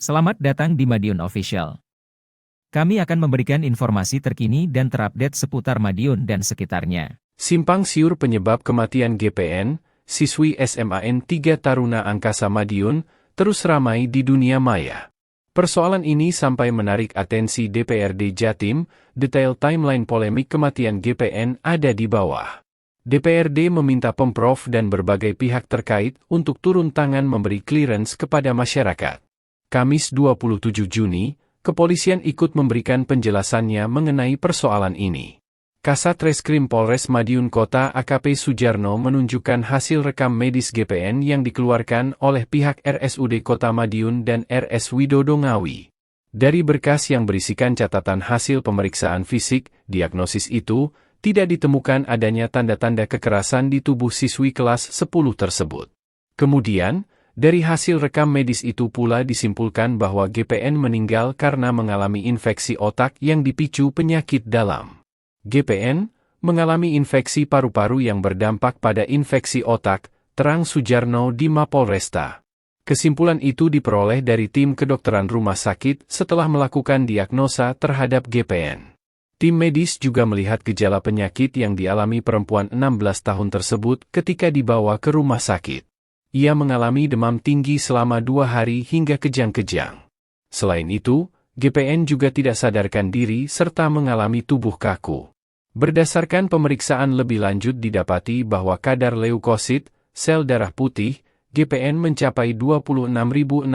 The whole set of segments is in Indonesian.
Selamat datang di Madiun Official. Kami akan memberikan informasi terkini dan terupdate seputar Madiun dan sekitarnya. Simpang siur penyebab kematian GPN, siswi SMAN 3 Taruna Angkasa Madiun, terus ramai di dunia maya. Persoalan ini sampai menarik atensi DPRD Jatim. Detail timeline polemik kematian GPN ada di bawah. DPRD meminta Pemprov dan berbagai pihak terkait untuk turun tangan memberi clearance kepada masyarakat. Kamis 27 Juni, kepolisian ikut memberikan penjelasannya mengenai persoalan ini. Kasat Reskrim Polres Madiun Kota AKP Sujarno menunjukkan hasil rekam medis GPN yang dikeluarkan oleh pihak RSUD Kota Madiun dan RS Widodo Ngawi. Dari berkas yang berisikan catatan hasil pemeriksaan fisik, diagnosis itu, tidak ditemukan adanya tanda-tanda kekerasan di tubuh siswi kelas 10 tersebut. Kemudian, dari hasil rekam medis itu pula disimpulkan bahwa GPN meninggal karena mengalami infeksi otak yang dipicu penyakit dalam. GPN mengalami infeksi paru-paru yang berdampak pada infeksi otak, terang Sujarno di Mapolresta. Kesimpulan itu diperoleh dari tim kedokteran rumah sakit setelah melakukan diagnosa terhadap GPN. Tim medis juga melihat gejala penyakit yang dialami perempuan 16 tahun tersebut ketika dibawa ke rumah sakit. Ia mengalami demam tinggi selama 2 hari hingga kejang-kejang. Selain itu, GPN juga tidak sadarkan diri serta mengalami tubuh kaku. Berdasarkan pemeriksaan lebih lanjut didapati bahwa kadar leukosit, sel darah putih, GPN mencapai 26.600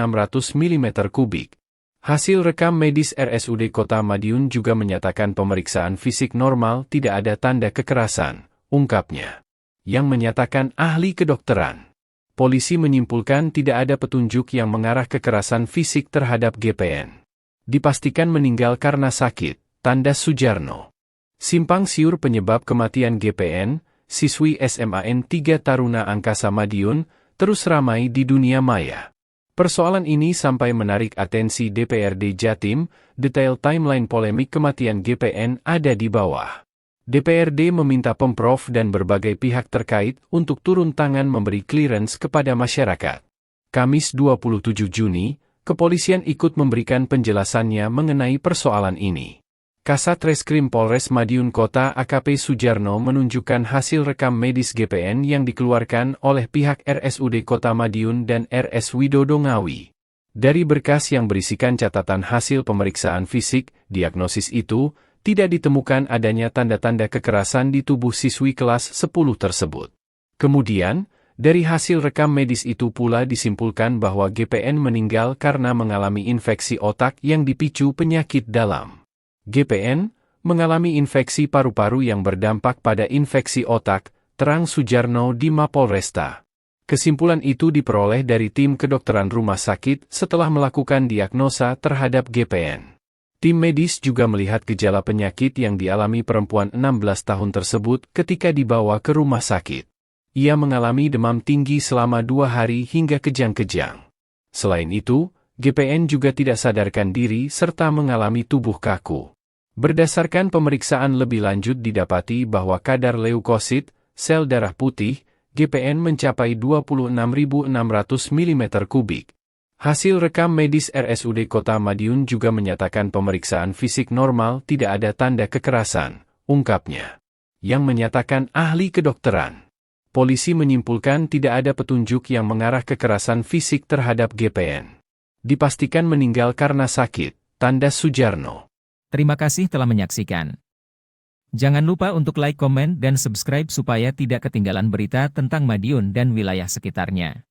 mm3. Hasil rekam medis RSUD Kota Madiun juga menyatakan pemeriksaan fisik normal, tidak ada tanda kekerasan, ungkapnya. Yang menyatakan ahli kedokteran. Polisi menyimpulkan tidak ada petunjuk yang mengarah kekerasan fisik terhadap GPN. Dipastikan meninggal karena sakit, tanda Sujarno. Simpang siur penyebab kematian GPN, siswi SMAN 3 Taruna Angkasa Madiun, terus ramai di dunia maya. Persoalan ini sampai menarik atensi DPRD Jatim. Detail timeline polemik kematian GPN ada di bawah. DPRD meminta Pemprov dan berbagai pihak terkait untuk turun tangan memberi clearance kepada masyarakat. Kamis 27 Juni, kepolisian ikut memberikan penjelasannya mengenai persoalan ini. Kasat Reskrim Polres Madiun Kota AKP Sujarno menunjukkan hasil rekam medis GPN yang dikeluarkan oleh pihak RSUD Kota Madiun dan RS Widodo Ngawi. Dari berkas yang berisikan catatan hasil pemeriksaan fisik, diagnosis itu, tidak ditemukan adanya tanda-tanda kekerasan di tubuh siswi kelas 10 tersebut. Kemudian, dari hasil rekam medis itu pula disimpulkan bahwa GPN meninggal karena mengalami infeksi otak yang dipicu penyakit dalam. GPN mengalami infeksi paru-paru yang berdampak pada infeksi otak, terang Sujarno di Mapolresta. Kesimpulan itu diperoleh dari tim kedokteran rumah sakit setelah melakukan diagnosa terhadap GPN. Tim medis juga melihat gejala penyakit yang dialami perempuan 16 tahun tersebut ketika dibawa ke rumah sakit. Ia mengalami demam tinggi selama 2 hari hingga kejang-kejang. Selain itu, GPN juga tidak sadarkan diri serta mengalami tubuh kaku. Berdasarkan pemeriksaan lebih lanjut didapati bahwa kadar leukosit, sel darah putih, GPN mencapai 26.600 mm3. Hasil rekam medis RSUD Kota Madiun juga menyatakan pemeriksaan fisik normal, tidak ada tanda kekerasan, ungkapnya. Yang menyatakan ahli kedokteran. Polisi menyimpulkan tidak ada petunjuk yang mengarah kekerasan fisik terhadap GPN. Dipastikan meninggal karena sakit, tanda Sujarno. Terima kasih telah menyaksikan. Jangan lupa untuk like, komen, dan subscribe supaya tidak ketinggalan berita tentang Madiun dan wilayah sekitarnya.